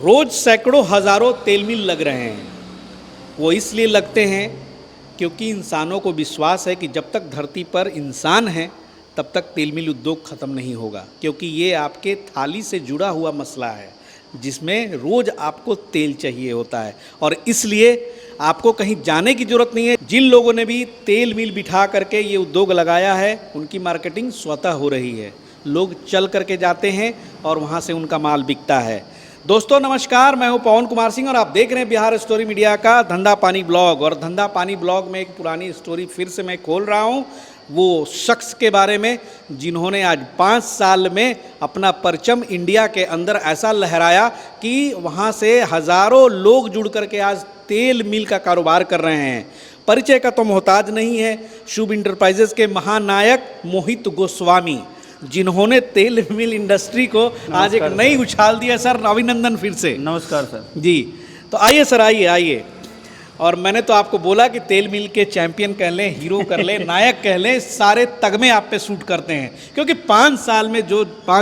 रोज सैकड़ों हजारों तेल मिल लग रहे हैं। वो इसलिए लगते हैं क्योंकि इंसानों को विश्वास है कि जब तक धरती पर इंसान है तब तक तेल मिल उद्योग ख़त्म नहीं होगा, क्योंकि ये आपके थाली से जुड़ा हुआ मसला है जिसमें रोज़ आपको तेल चाहिए होता है। और इसलिए आपको कहीं जाने की ज़रूरत नहीं है। जिन लोगों ने भी तेल मिल बिठा करके ये उद्योग लगाया है उनकी मार्केटिंग स्वतः हो रही है। लोग चल करके जाते हैं और वहाँ से उनका माल बिकता है। दोस्तों नमस्कार, मैं हूं पवन कुमार सिंह और आप देख रहे हैं बिहार स्टोरी मीडिया का धंधा पानी ब्लॉग। और धंधा पानी ब्लॉग में एक पुरानी स्टोरी फिर से मैं खोल रहा हूं, वो शख्स के बारे में जिन्होंने आज 5 साल में अपना परचम इंडिया के अंदर ऐसा लहराया कि वहां से हज़ारों लोग जुड़ करके आज तेल मिल का कारोबार कर रहे हैं। परिचय का तो मोहताज नहीं है, शुभ इंटरप्राइजेस के महानायक मोहित गोस्वामी, जिन्होंने तेल मिल इंडस्ट्री को आज एक नई उछाल दिया। सर अभिनंदन फिर से। नमस्कार सर जी, तो आइए सर, आइए। और मैंने तो आपको बोला कि तेल मिल के चैंपियन कह लें, हीरो कर लें, नायक कह लें, सारे तगमे आप पे सूट करते हैं, क्योंकि 5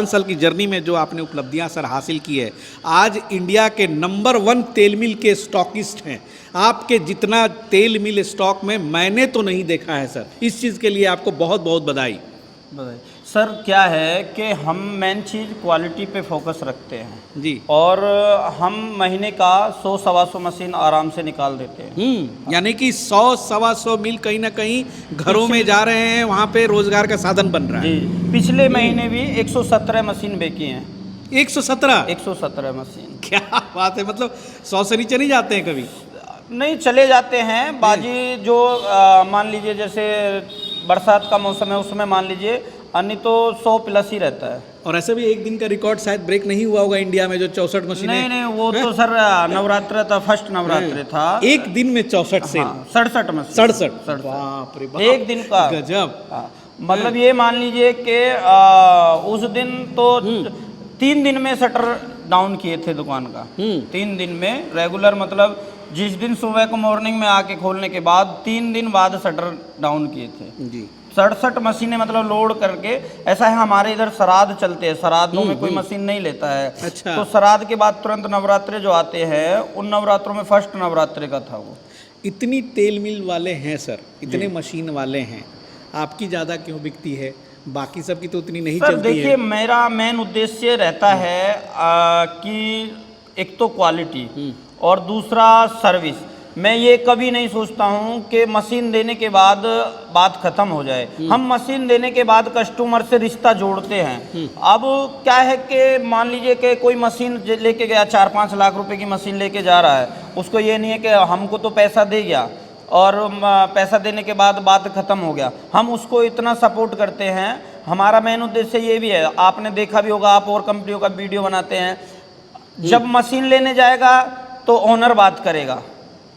साल की जर्नी में जो आपने उपलब्धियां सर हासिल की है, आज इंडिया के नंबर 1 तेल मिल के स्टॉकिस्ट हैं। आपके जितना तेल मिल स्टॉक में मैंने तो नहीं देखा है सर। इस चीज़ के लिए आपको बहुत बहुत बधाई। सर क्या है कि हम मेन चीज़ क्वालिटी पे फोकस रखते हैं जी, और हम महीने का 100-125 मशीन आराम से निकाल देते हैं। यानी कि 100-125 मिल कहीं ना कहीं घरों में जा रहे हैं, वहाँ पे रोजगार का साधन बन रहा है। जी, पिछले महीने भी 117 मशीन बेची हैं। 117 मशीन। क्या बात है, मतलब 100 से नीचे नहीं जाते हैं कभी? नहीं, चले जाते हैं बाजी। जो मान लीजिए जैसे बरसात का मौसम है उसमें मान लीजिए, अन्य तो 100 प्लस ही रहता है। और ऐसे भी एक दिन का रिकॉर्ड शायद ब्रेक नहीं हुआ होगा इंडिया में, जो 64 मशीनें। नहीं, वो तो सर नवरात्र था, फर्स्ट नवरात्र था। एक दिन में 64 से 67 मशीन। 67, बाप रे बाप, एक दिन का गजब। मतलब ये मान लीजिए कि उस दिन तो 3 दिन में शटर डाउन किए थे दुकान का। 3 दिन में रेगुलर, मतलब जिस दिन सुबह को मॉर्निंग में आके खोलने के बाद 3 दिन बाद शटर डाउन किए थे जी। 67 मशीनें मतलब लोड करके। ऐसा है हमारे इधर श्राद्ध चलते हैं, श्राद्धों में कोई मशीन नहीं लेता है। अच्छा। तो श्राद्ध के बाद तुरंत नवरात्रे जो आते हैं, उन नवरात्रों में फर्स्ट नवरात्रे का था वो। इतनी तेल मिल वाले हैं सर, इतने मशीन वाले हैं, आपकी ज़्यादा क्यों बिकती है? बाकी सब की तो उतनी नहीं चलती है। देखिए, मेरा मेन उद्देश्य रहता है कि एक तो क्वालिटी और दूसरा सर्विस। मैं ये कभी नहीं सोचता हूँ कि मशीन देने के बाद बात ख़त्म हो जाए। हम मशीन देने के बाद कस्टमर से रिश्ता जोड़ते हैं। अब क्या है कि मान लीजिए कि कोई मशीन लेके गया, 4-5 लाख रुपए की मशीन लेके जा रहा है, उसको ये नहीं है कि हमको तो पैसा दे गया और पैसा देने के बाद बात ख़त्म हो गया। हम उसको इतना सपोर्ट करते हैं। हमारा मेन उद्देश्य ये भी है, आपने देखा भी होगा, आप और कंपनियों का वीडियो बनाते हैं, जब मशीन लेने जाएगा तो ओनर बात करेगा।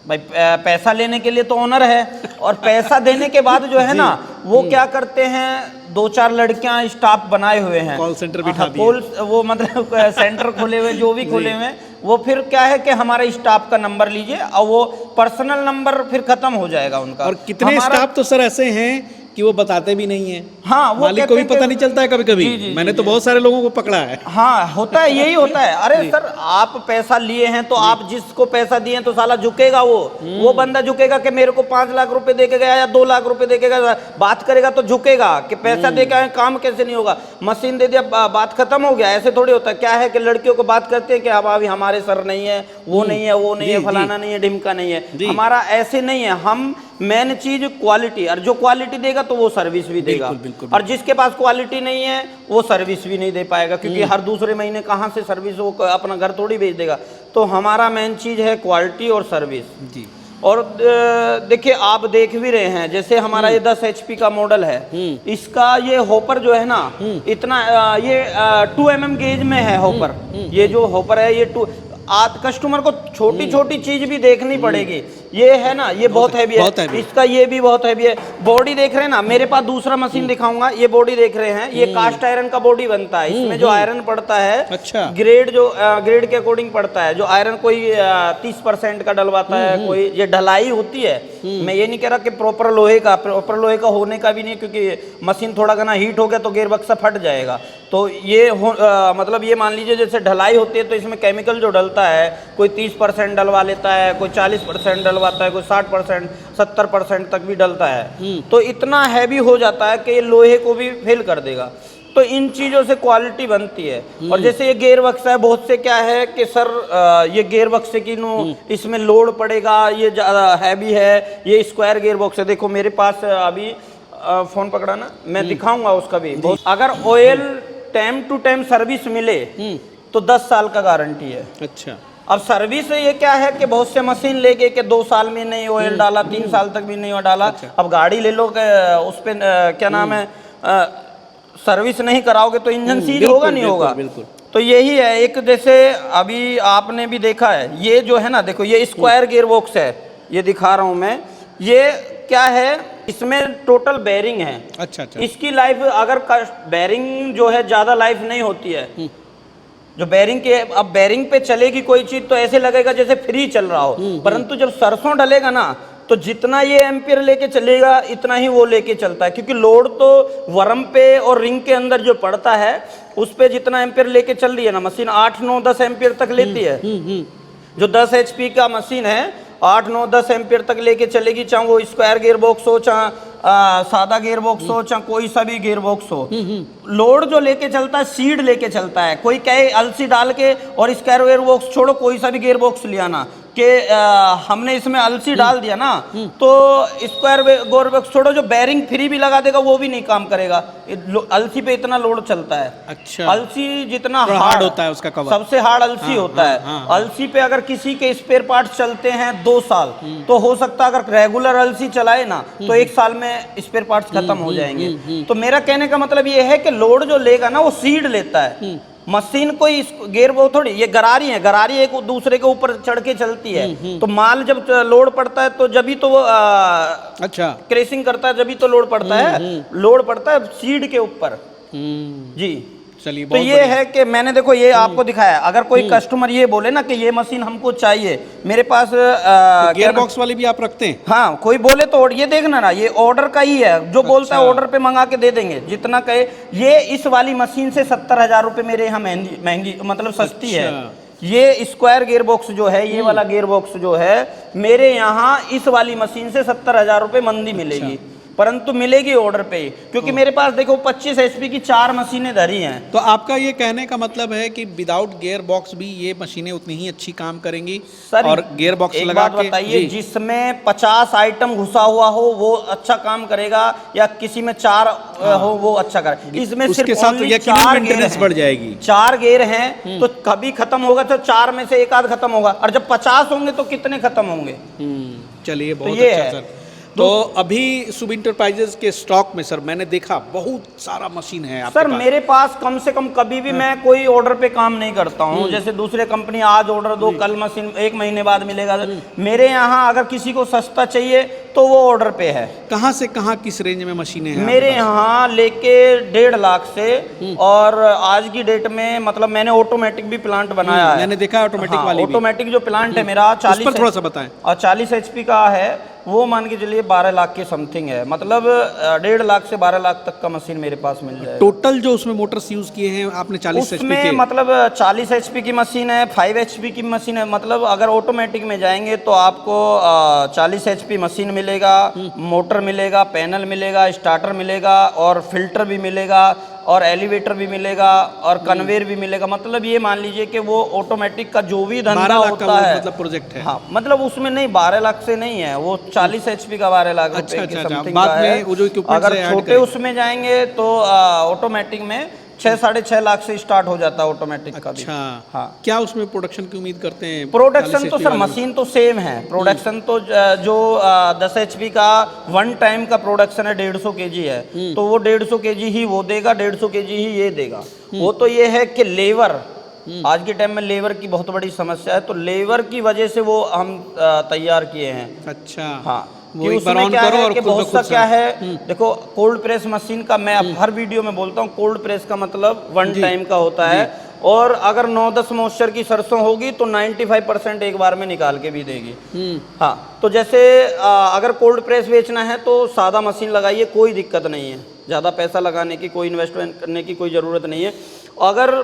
भाई पैसा लेने के लिए तो ओनर है, और पैसा देने के बाद जो है ना, वो क्या करते हैं, 2-4 लड़कियां स्टाफ बनाए हुए हैं, कॉल सेंटर बिठा दिए। वो मतलब सेंटर खोले हुए, जो भी खोले हुए, वो फिर क्या है कि हमारे स्टाफ का नंबर लीजिए और वो पर्सनल नंबर फिर खत्म हो जाएगा उनका। और कितने स्टाफ तो सर ऐसे हैं कि वो बताते भी नहीं है। हाँ, वो मालिक को भी पता नहीं चलता है कभी कभी। मैंने तो बहुत सारे लोगों को पकड़ा है। हाँ, होता है, यही होता है। अरे सर, आप पैसा लिए हैं तो आप जिसको पैसा दिए हैं तो साला झुकेगा। वो बंदा झुकेगा कि मेरे को 5 लाख रुपए दे के गया या 2 लाख रुपए दे के गया, बात करेगा तो झुकेगा कि पैसा दे के आए, काम कैसे नहीं होगा। मशीन दे दिया, बात खत्म हो गया। ऐसे थोड़ी होता है। क्या है कि लड़कियों को बात करते हैं कि अब अभी हमारे सर नहीं है, वो नहीं है, वो नहीं है, फलाना नहीं है, ढिमका नहीं है। हमारा ऐसे नहीं है। हम मेन चीज क्वालिटी, और जो क्वालिटी देगा तो वो सर्विस भी देगा। बिल्कुल। और जिसके पास क्वालिटी नहीं है वो सर्विस भी नहीं दे पाएगा, क्योंकि हर दूसरे महीने कहाँ से सर्विस, वो अपना घर थोड़ी बेच देगा। तो हमारा मेन चीज है क्वालिटी और सर्विस जी। और देखिए, आप देख भी रहे हैं, जैसे हमारा ये 10 HP का मॉडल है, इसका ये हॉपर जो है ना, इतना ये 2 mm गेज में है हॉपर। ये जो हॉपर है ये कस्टमर को छोटी छोटी चीज भी देखनी पड़ेगी ये है ना, ये बहुत हैवी बहुत है, heavy। इसका ये भी बहुत हैवी है। बॉडी देख रहे हैं ना, मेरे पास दूसरा मशीन दिखाऊंगा, ये बॉडी देख रहे हैं, ये कास्ट आयरन का बॉडी बनता है। इसमें जो आयरन पड़ता है, अच्छा। ग्रेड ग्रेड के अकॉर्डिंग पड़ता है। जो आयरन कोई 30% का डलवाता है, कोई ये ढलाई होती है। मैं ये नहीं कह रहा कि प्रॉपर लोहे का होने का भी नहीं, क्योंकि मशीन थोड़ा घना हीट हो गया तो गियर बक्सा फट जाएगा। तो ये मतलब ये मान लीजिए जैसे ढलाई होती है तो इसमें केमिकल जो डलता है, कोई 30% डलवा लेता है, कोई 40% डलवाता है, कोई 60% 70% तक भी डलता है। तो इतना हैवी हो जाता है कि ये लोहे को भी फेल कर देगा। तो इन चीज़ों से क्वालिटी बनती है। और जैसे ये गेयर बक्सा है, बहुत से क्या है कि सर ये गेयर बक्से की इसमें लोड पड़ेगा, ये ज़्यादा हैवी है, ये स्क्वायर गेयर बॉक्स है। देखो मेरे पास अभी फ़ोन पकड़ा ना, मैं दिखाऊंगा उसका भी। अगर oil time to time service मिले तो 10 साल का गारंटी है। अच्छा। अब सर्विस ये क्या है कि बहुत से मशीन ले गए कि 2 साल में नहीं ऑयल डाला, 3 साल तक भी नहीं डाला। अच्छा। अब गाड़ी ले लो उस पर क्या नाम है, सर्विस नहीं कराओगे तो इंजन सीज होगा नहीं होगा। बिल्कुल। तो यही है। एक जैसे अभी आपने भी देखा है, ये जो है ना, देखो ये स्क्वायर गियर बॉक्स है, ये दिखा रहा हूं मैं। ये क्या है, इसमें टोटल बेरिंग है। अच्छा अच्छा। इसकी लाइफ अगर बेरिंग जो है ज्यादा लाइफ नहीं होती है, जो बेरिंग के, अब बेरिंग पे चलेगी कोई चीज तो ऐसे लगेगा जैसे फ्री चल रहा हो, परंतु जब सरसों डलेगा ना तो जितना ये एम्पियर लेके चलेगा इतना ही वो लेके चलता है। क्योंकि लोड तो वर्म पे और रिंग के अंदर जो पड़ता है उस पे जितना एम्पियर लेके चल रही है ना मशीन, 8 9 10 एम्पियर तक लेती है। जो 10 HP का मशीन है 8 9 10 एम्पियर तक लेके चलेगी, चाहे वो स्क्वायर गियर बॉक्स हो, चाहे सादा गियर बॉक्स हो, चाहे कोई सा भी गियर बॉक्स हो। लोड जो लेके चलता है सीड लेके चलता है। कोई कहे अलसी डाल के और स्क्वायर गियर बॉक्स छोड़ो, कोई सा भी गियर बॉक्स ले आना कि हमने इसमें अलसी डाल दिया ना तो स्क्वायर गियर बॉक्स छोड़ो, जो बेरिंग फ्री भी लगा देगा वो भी नहीं काम करेगा। अलसी पे इतना लोड चलता है। अच्छा। अलसी जितना हार्ड होता है उसका कवर, सबसे हार्ड अलसी होता है। अलसी पे अगर किसी के स्पेयर पार्ट्स चलते हैं 2 साल तो हो सकता है अगर रेगुलर अलसी चलाए ना तो 1 साल में स्पेयर पार्ट्स खत्म हो जाएंगे। तो मेरा कहने का मतलब ये है कि लोड जो लेगा ना वो सीड लेता है। मशीन कोई गियर वो थोड़ी, ये गरारी है, गरारी एक दूसरे के ऊपर चढ़ के चलती है। तो माल जब लोड पड़ता है तो जब तो वो अच्छा क्रेसिंग करता है, जब तो लोड पड़ता है। लोड पड़ता है सीड के ऊपर। जी चलिए। तो ये है कि मैंने देखो ये आपको दिखाया। अगर कोई कस्टमर ये बोले ना कि ये मशीन हमको चाहिए, मेरे पास गियर बॉक्स वाली भी आप रखते हैं? हाँ, कोई बोले तो ये देखना ना, ये ऑर्डर का ही है। जो बोलता है ऑर्डर पे मंगा के दे देंगे जितना कहे। ये इस वाली मशीन से 70,000 रुपए मेरे यहाँ महंगी मतलब सस्ती है। ये स्क्वायर गियर बॉक्स जो है, ये वाला गियर बॉक्स जो है मेरे यहाँ इस वाली मशीन से 70,000 रुपए मंदी मिलेगी, परंतु मिलेगी ऑर्डर पे। क्योंकि मेरे पास देखो 25 HP की 4 मशीनें धरी हैं। तो आपका ये कहने का मतलब है कि विदाउट गियर बॉक्स भी ये मशीनें उतनी ही अच्छी काम करेंगी सर, और गियर बॉक्स एक लगा बात के बताइए, जिसमें 50 आइटम घुसा हुआ हो वो अच्छा काम करेगा या किसी में 4 हो वो अच्छा करेगा? इसमें उसके सिर्फ साथ only यकीनन 4 मेंटेनेंस बढ़ जाएगी। 4 गेयर हैं तो कभी खत्म होगा तो 4 में से एक आध खत्म होगा, और जब 50 होंगे तो कितने खत्म होंगे? चलिए बहुत ये अच्छा है। सर। तो अभी शुभ इंटरप्राइजेज के स्टॉक में सर मैंने देखा बहुत सारा मशीन है आपके सर पास। मेरे पास कम से कम कभी भी मैं कोई ऑर्डर पे काम नहीं करता हूँ। जैसे दूसरे कंपनी आज ऑर्डर दो कल मशीन 1 महीने बाद मिलेगा। मेरे यहाँ अगर किसी को सस्ता चाहिए तो वो ऑर्डर पे है। कहाँ से कहाँ किस रेंज में मशीनें हैं मेरे यहाँ लेके 1.5 लाख से, और आज की डेट में मतलब मैंने ऑटोमेटिक भी प्लांट बनाया है। मैंने देखा ऑटोमेटिक वाली भी। ऑटोमेटिक जो प्लांट है मेरा 40 पर थोड़ा सा बताएं। और 40 HP का है, वो मान के चलिए 12 लाख के समथिंग है। मतलब 1.5 लाख से 12 लाख तक का मशीन मेरे पास मिल जाएगा। टोटल जो उसमें मोटर्स यूज किए हैं आपने 40 HP उसमें के? मतलब 40 HP की मशीन है, 5 HP की मशीन है। मतलब अगर ऑटोमेटिक में जाएंगे तो आपको 40 HP मशीन मिलेगा, मोटर मिलेगा, पैनल मिलेगा, स्टार्टर मिलेगा, और फिल्टर भी मिलेगा, और एलिवेटर भी मिलेगा, और कन्वेयर भी मिलेगा। मतलब ये मान लीजिए कि वो ऑटोमेटिक का जो भी धंधा होता है, मतलब प्रोजेक्ट है। हाँ, मतलब उसमें नहीं 12 लाख से नहीं है, वो 40 HP का 12 लाख रुपए की समथिंग का है। अगर छोटे उसमें जाएंगे तो ऑटोमेटिक में 6 साढ़े 6 लाख से स्टार्ट हो जाता है ऑटोमेटिक का भी। अच्छा। हाँ, क्या उसमें प्रोडक्शन की उम्मीद करते हैं? प्रोडक्शन तो सर मशीन तो सेम है। प्रोडक्शन तो जो 10 HP का 1 टाइम का प्रोडक्शन है 150 kg है, तो वो 150 kg ही वो देगा, 150 kg ही ये देगा। वो तो ये है कि लेबर आज के टाइम में लेबर की बहुत बड़ी समस्या है, तो लेबर की वजह से वो हम तैयार किए हैं। अच्छा, हाँ, वो कि एक बार उसमें ऑन क्या करो है और कि खुद ब बहुत खुद सा क्या है, देखो कोल्ड प्रेस मशीन का मैं अब हर वीडियो में बोलता हूँ, कोल्ड प्रेस का मतलब वन जी, टाइम का होता है, और अगर 9-10 मॉइस्चर की सरसों होगी तो 95% एक बार में निकाल के भी देगी। हाँ, तो जैसे अगर कोल्ड प्रेस बेचना है तो सादा मशीन लगाइए, कोई दिक्कत नहीं है, ज़्यादा पैसा लगाने की, कोई इन्वेस्टमेंट करने की कोई ज़रूरत नहीं है। अगर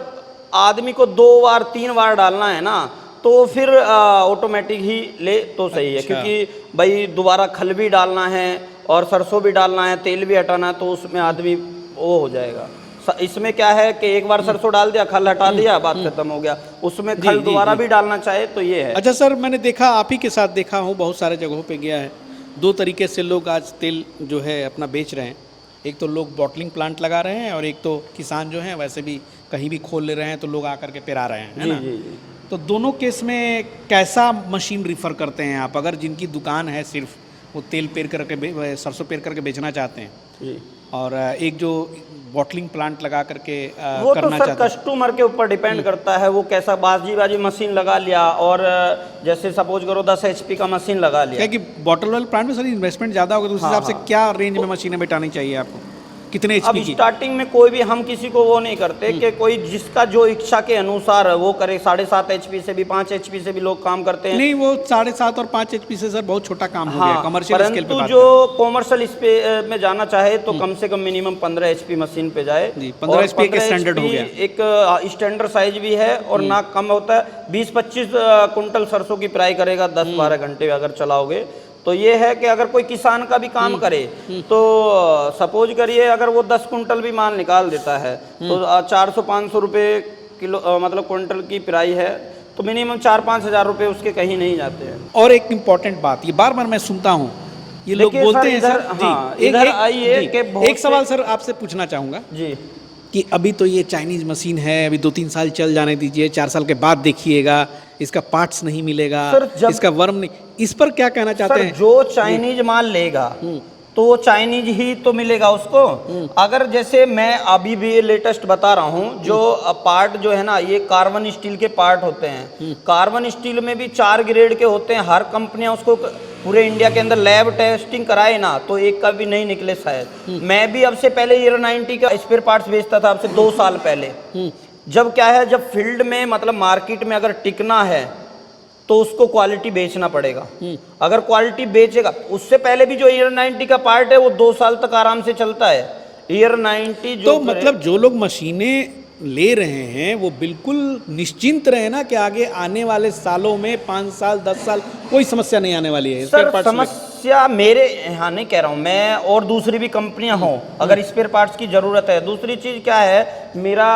आदमी को 2 बार 3 बार डालना है ना, तो फिर ऑटोमेटिक ही ले तो सही है, अच्छा। क्योंकि भाई दोबारा खल भी डालना है और सरसों भी डालना है, तेल भी हटाना है, तो उसमें आदमी वो हो जाएगा। इसमें क्या है कि एक बार सरसों डाल दिया, खल हटा दिया, बात खत्म हो गया। उसमें जी, खल जी, दोबारा जी। भी डालना चाहे तो ये है। अच्छा सर, मैंने देखा, आप ही के साथ देखा हूँ, बहुत सारे जगहों पे गया है, दो तरीके से लोग आज तेल जो है अपना बेच रहे हैं। एक तो लोग बॉटलिंग प्लांट लगा रहे हैं, और एक तो किसान जो हैं वैसे भी कहीं भी खोल ले रहे हैं, तो लोग आकर के पेरा रहे हैं, है जी ना। जी जी तो दोनों केस में कैसा मशीन रिफ़र करते हैं आप, अगर जिनकी दुकान है सिर्फ वो तेल पेर करके सरसों पेर करके बेचना चाहते हैं, जी। और एक जो बॉटलिंग प्लांट लगा करके वो तो करना सर चाहते हैं। कस्टमर के ऊपर डिपेंड करता है, वो कैसा बाजी मशीन लगा लिया, और जैसे सपोज करो 10 HP का मशीन लगा क्या लिया। कि बॉटल वाले प्लांट में सर इन्वेस्टमेंट ज़्यादा होगा, तो उस हाँ, हिसाब से हाँ। क्या रेंज में मशीनें बैठानी चाहिए आपको, कितने अब HP की? स्टार्टिंग में कोई भी हम किसी को वो नहीं करते कि कोई जिसका जो इच्छा के अनुसार वो करे। 7.5 HP से भी 5 HP से भी लोग काम करते हैं। नहीं, वो 7.5 और 5 HP से सर बहुत छोटा काम हो गया, कमर्शियल स्केल पे परंतु बात जो कॉमर्शियल में जाना चाहे तो कम से कम मिनिमम 15 HP मशीन पे जाए। जी, 15 और HP एक 15 स्टैंडर्ड हो HP गया। एक स्टैंडर्ड साइज भी है, और ना कम होता है। 20-25 कुंटल सरसों की पिराई करेगा 10-12 घंटे अगर चलाओगे। तो ये है कि अगर कोई किसान का भी काम करे तो सपोज करिए अगर वो 10 कुंटल भी माल निकाल देता है तो 400-500 रुपये किलो मतलब कुंटल की पिराई है, तो मिनिमम 4-5 हज़ार रुपये उसके कहीं नहीं जाते हैं। और एक इम्पॉर्टेंट बात, ये बार बार मैं सुनता हूँ, ये लोग देखिए बोलते सर, हैं इधर- सर हाँ, जी, इधर आइए जी, कि बहुत एक सवाल से- सर आपसे पूछना चाहूँगा जी कि अभी तो ये चाइनीज मशीन है, अभी 2-3 साल चल जाने दीजिए, 4 साल के बाद देखिएगा इसका पार्ट्स नहीं मिलेगा, सर, जब- इसका वर्म नहीं, इस पर क्या कहना चाहते सर, हैं? जो चाइनीज माल लेगा तो वो चाइनीज ही तो मिलेगा उसको। अगर जैसे मैं अभी भी लेटेस्ट बता रहा हूँ, जो पार्ट जो है ना, ये कार्बन स्टील के पार्ट होते हैं। कार्बन स्टील में भी 4 ग्रेड के होते हैं। हर कंपनियां उसको पूरे इंडिया के अंदर लैब टेस्टिंग कराए ना, तो एक का भी नहीं निकले शायद। मैं भी अब से पहले ईयर 90 का स्पेयर पार्ट्स बेचता था, अब से 2 साल पहले। जब क्या है, जब फील्ड में मतलब मार्केट में अगर टिकना है तो उसको क्वालिटी बेचना पड़ेगा। अगर क्वालिटी बेचेगा, उससे पहले भी जो ईयर 90 का पार्ट है वो 2 साल तक आराम से चलता है। ईयर 90 जो तो मतलब जो लोग मशीनें ले रहे हैं वो बिल्कुल निश्चिंत रहे ना कि आगे आने वाले सालों में 5 साल 10 साल कोई समस्या नहीं आने वाली है स्पेयर सर, पार्ट्स में? समस्या मेरे यहाँ नहीं कह रहा हूँ मैं, और दूसरी भी कंपनियां हों अगर स्पेयर पार्ट्स की जरूरत है। दूसरी चीज क्या है, मेरा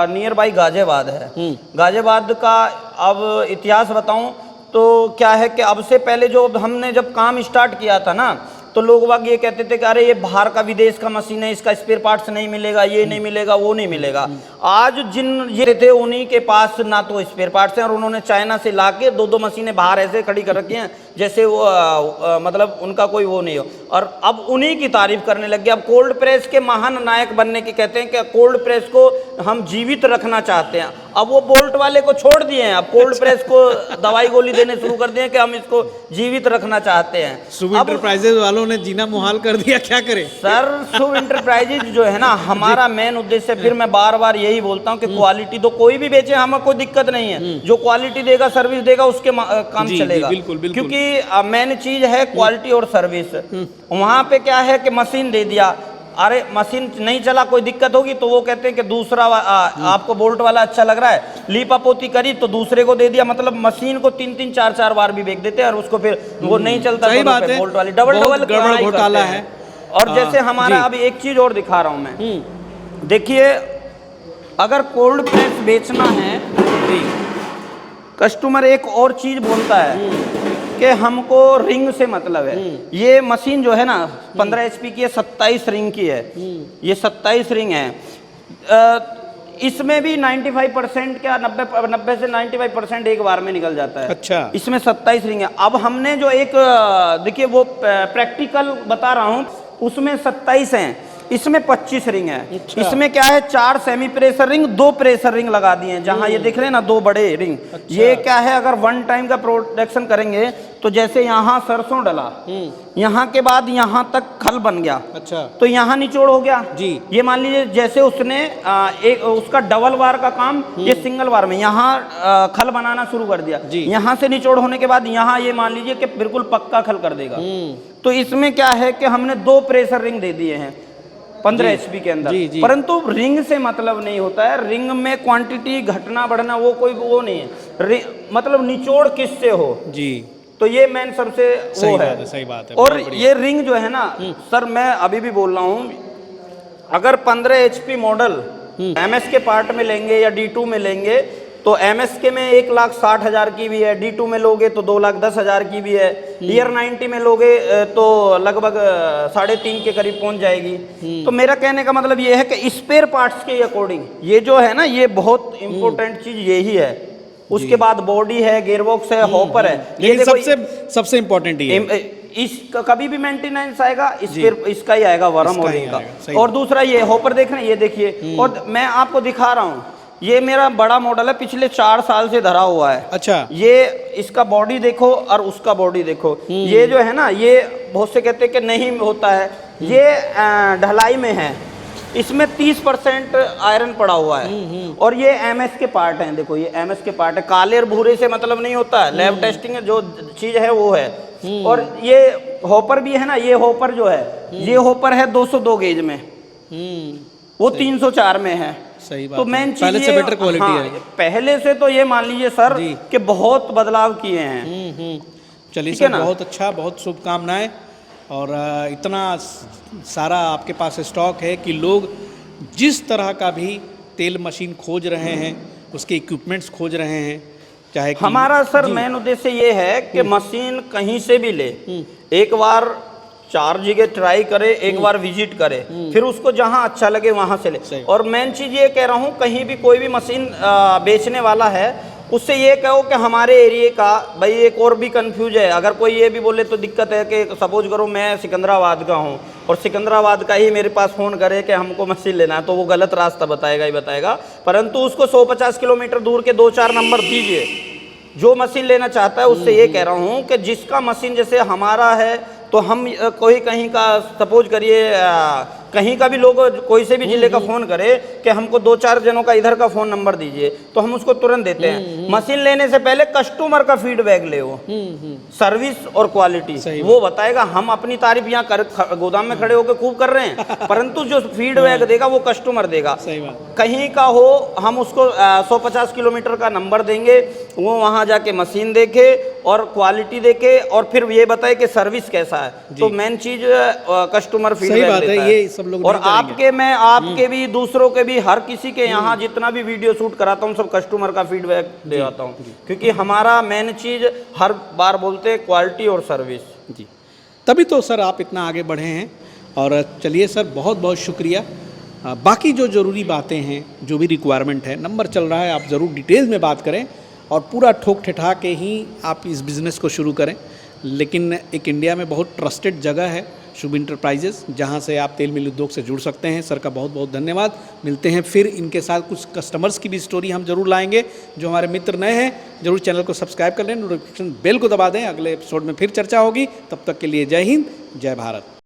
नियर बाई गाजियाबाद है। गाजियाबाद का अब इतिहास बताऊं तो क्या है कि अब से पहले जो हमने जब काम स्टार्ट किया था ना, तो लोग बाग ये कहते थे कि अरे ये बाहर का विदेश का मशीन है, इसका स्पेयर पार्ट्स नहीं मिलेगा, ये नहीं मिलेगा, वो नहीं मिलेगा। आज जिन ये थे उन्हीं के पास ना तो स्पेयर पार्ट्स हैं, और उन्होंने चाइना से लाके 2-2 मशीनें बाहर ऐसे खड़ी कर रखी हैं जैसे वो मतलब उनका कोई वो नहीं हो। और अब उन्हीं की तारीफ करने लग गए। अब कोल्ड प्रेस के महान नायक बनने की कहते हैं कि कोल्ड प्रेस को हम जीवित रखना चाहते हैं। अब वो बोल्ट वाले को छोड़ दिए हैं, अब कोल्ड प्रेस को दवाई गोली देने शुरू कर दिए कि हम इसको जीवित रखना चाहते हैं। शुभ इंटरप्राइजेज वालों ने जीना मुहाल कर दिया, क्या करें सर, शुभ इंटरप्राइजेज जो है ना, हमारा मेन उद्देश्य, फिर मैं बार बार यही बोलता हूँ कि क्वालिटी तो कोई भी बेचे, हमें कोई दिक्कत नहीं है। जो क्वालिटी देगा, सर्विस देगा, उसके काम जी, चलेगा। जी, बिल्कुल, बिल्कुल। क्योंकि मेन चीज है क्वालिटी और सर्विस। वहां पे क्या है कि मशीन दे दिया, अरे मशीन नहीं चला, कोई दिक्कत होगी तो वो कहते हैं कि दूसरा आपको बोल्ट वाला अच्छा लग रहा है, लीपापोती करी तो दूसरे को दे दिया। मतलब मशीन को 3-3 4-4 बार भी बेच देते हैं, और उसको फिर वो नहीं चलता सही दोनों बात पे है, बोल्ट वाली डबल बहुत डबल गड़बड़ घोटाला है। और जैसे हमारा जी। अभी एक चीज और दिखा रहा हूं मैं, देखिए अगर कोल्ड प्रेस बेचना है, कस्टमर एक और चीज बोलता है कि हमको रिंग से मतलब है। ये मशीन जो है ना 15 HP की है, 27 रिंग की है। ये 27 रिंग है। इसमें भी 95% क्या 90 से 95% एक बार में निकल जाता है। अच्छा। इसमें 27 रिंग है। अब हमने जो एक देखिए वो प्रैक्टिकल बता रहा हूँ, उसमें 27 हैं। इसमें 25 रिंग है। अच्छा। इसमें क्या है, 4 semi precious ring, 2 pressure ring लगा दिए हैं। जहां ये दिख रहे हैं ना 2 बड़े रिंग, अच्छा। ये क्या है, अगर 1 टाइम का प्रोटेक्शन करेंगे तो जैसे यहाँ सरसों डला, यहाँ के बाद यहाँ तक खल बन गया, अच्छा, तो यहाँ निचोड़ हो गया जी। ये मान लीजिए जैसे उसने एक उसका डबल वार का काम ये सिंगल वार में यहाँ खल बनाना शुरू कर दिया, जी। यहाँ से निचोड़ होने के बाद यहाँ ये मान लीजिए कि बिल्कुल पक्का खल कर देगा। तो इसमें क्या है कि हमने 2 प्रेशर रिंग दे दिए हैं 15 HP के अंदर। जी, जी। परंतु रिंग से मतलब नहीं होता है, रिंग में क्वांटिटी घटना बढ़ना वो कोई वो नहीं है, मतलब निचोड़ किससे हो जी, तो ये मेन सबसे सही वो बात है। है, सही बात है। और बहुत बढ़िया। ये रिंग जो है ना सर, मैं अभी भी बोल रहा हूँ, अगर 15 HP मॉडल MS के पार्ट में लेंगे या D2 में लेंगे तो MS के में 1,60,000 की भी है, D2 में लोगे तो 2,10,000 की भी है, ईयर 90 में लोगे तो लगभग 3.5 के करीब पहुंच जाएगी। तो मेरा कहने का मतलब ये है कि स्पेयर पार्ट्स के अकॉर्डिंग ये जो है ना, ये बहुत इंपॉर्टेंट चीज यही है। उसके बाद बॉडी है, गेयरबॉक्स है, हॉपर है। ये लेकिन देखो सबसे इम्पोर्टेंट ये है। इसका कभी भी मेंटेनेंस आएगा, इसका ही आएगा वर्म इसका और ही इनका। आएगा, सही और दूसरा ये हॉपर देख रहे हैं, ये देखिए, और मैं आपको दिखा रहा हूँ, ये मेरा बड़ा मॉडल है, पिछले 4 साल से धरा हुआ है। अच्छा, ये इसका बॉडी देखो और उसका बॉडी देखो, ये जो है ना, ये बहुत से कहते हैं कि नहीं होता है, ये ढलाई में है, इसमें 30% आयरन पड़ा हुआ है। और ये MS के पार्ट हैं, देखो ये MS के पार्ट है, काले और भूरे से मतलब नहीं होता है, लैब टेस्टिंग है, जो चीज है वो है। और ये हॉपर भी है ना, ये हॉपर जो है, ये हॉपर है 202 गेज में, वो 304 में है। सही बात तो है। मेन चीज पहले से बेटर क्वालिटी है। पहले से तो ये मान लीजिए सर जी। कि बहुत बदलाव किए हैं। चलिए ठीक है सर, ना? बहुत अच्छा, बहुत शुभकामनाएं। और इतना सारा आपके पास स्टॉक है कि लोग जिस तरह का भी तेल मशीन खोज रहे हैं, उसके इक्विपमेंट्स खोज रहे हैं, चाहे कि हमारा सर जी। मेन उद्देश्य ये है कि मशीन कहीं से भी ले, एक बार 4 जगह ट्राई करे, एक बार विजिट करे, फिर उसको जहां अच्छा लगे वहां से ले। सही। और मेन चीज ये कह रहा हूं, कहीं भी कोई भी मशीन बेचने वाला है, उससे ये कहो कि हमारे एरिया का भाई, एक और भी कंफ्यूज है, अगर कोई ये भी बोले तो दिक्कत है कि सपोज करो मैं सिकंदराबाद का हूँ और सिकंदराबाद का ही मेरे पास फ़ोन करे कि हमको मशीन लेना है, तो वो गलत रास्ता बताएगा ही बताएगा। परंतु उसको 150 किलोमीटर दूर के 2-4 नंबर दीजिए, जो मशीन लेना चाहता है उससे ये कह रहा हूँ कि जिसका मशीन जैसे हमारा है, तो हम कोई कहीं का सपोज करिए, कहीं का भी लोग कोई से भी जिले का फ़ोन करे कि हमको 2-4 जनों का इधर का फ़ोन नंबर दीजिए, तो हम उसको तुरंत देते हैं। मशीन लेने से पहले कस्टमर का फीडबैक ले, वो सर्विस और क्वालिटी वो बताएगा। हम अपनी तारीफ यहाँ गोदाम में खड़े होकर खूब कर रहे हैं, परंतु जो फीडबैक देगा वो कस्टमर देगा। सही बात। कहीं का हो, हम उसको 150 किलोमीटर का नंबर देंगे, वो वहाँ जाके मशीन देखे और क्वालिटी देखे और फिर ये बताए कि सर्विस कैसा है। तो मेन चीज कस्टमर फीडबैक देता है। ये सब लोग और नहीं करेंगे। मैं आपके भी, दूसरों के भी, हर किसी के यहाँ जितना भी वीडियो शूट कराता हूँ सब कस्टमर का फीडबैक दे आता हूँ, क्योंकि हमारा मेन चीज हर बार बोलते हैं क्वालिटी और सर्विस। जी, तभी तो सर आप इतना आगे बढ़े हैं। और चलिए सर, बहुत बहुत शुक्रिया। बाकी जो ज़रूरी बातें हैं, जो भी रिक्वायरमेंट है, नंबर चल रहा है, आप ज़रूर डिटेल्स में बात करें और पूरा ठोक ठिठा के ही आप इस बिज़नेस को शुरू करें। लेकिन एक इंडिया में बहुत ट्रस्टेड जगह है शुभ इंटरप्राइजेस, जहां से आप तेल मिल उद्योग से जुड़ सकते हैं। सर का बहुत बहुत धन्यवाद। मिलते हैं फिर, इनके साथ कुछ कस्टमर्स की भी स्टोरी हम जरूर लाएंगे। जो हमारे मित्र नए हैं, जरूर चैनल को सब्सक्राइब कर लें, नोटिफिकेशन बेल को दबा दें। अगले एपिसोड में फिर चर्चा होगी। तब तक के लिए जय हिंद, जय भारत।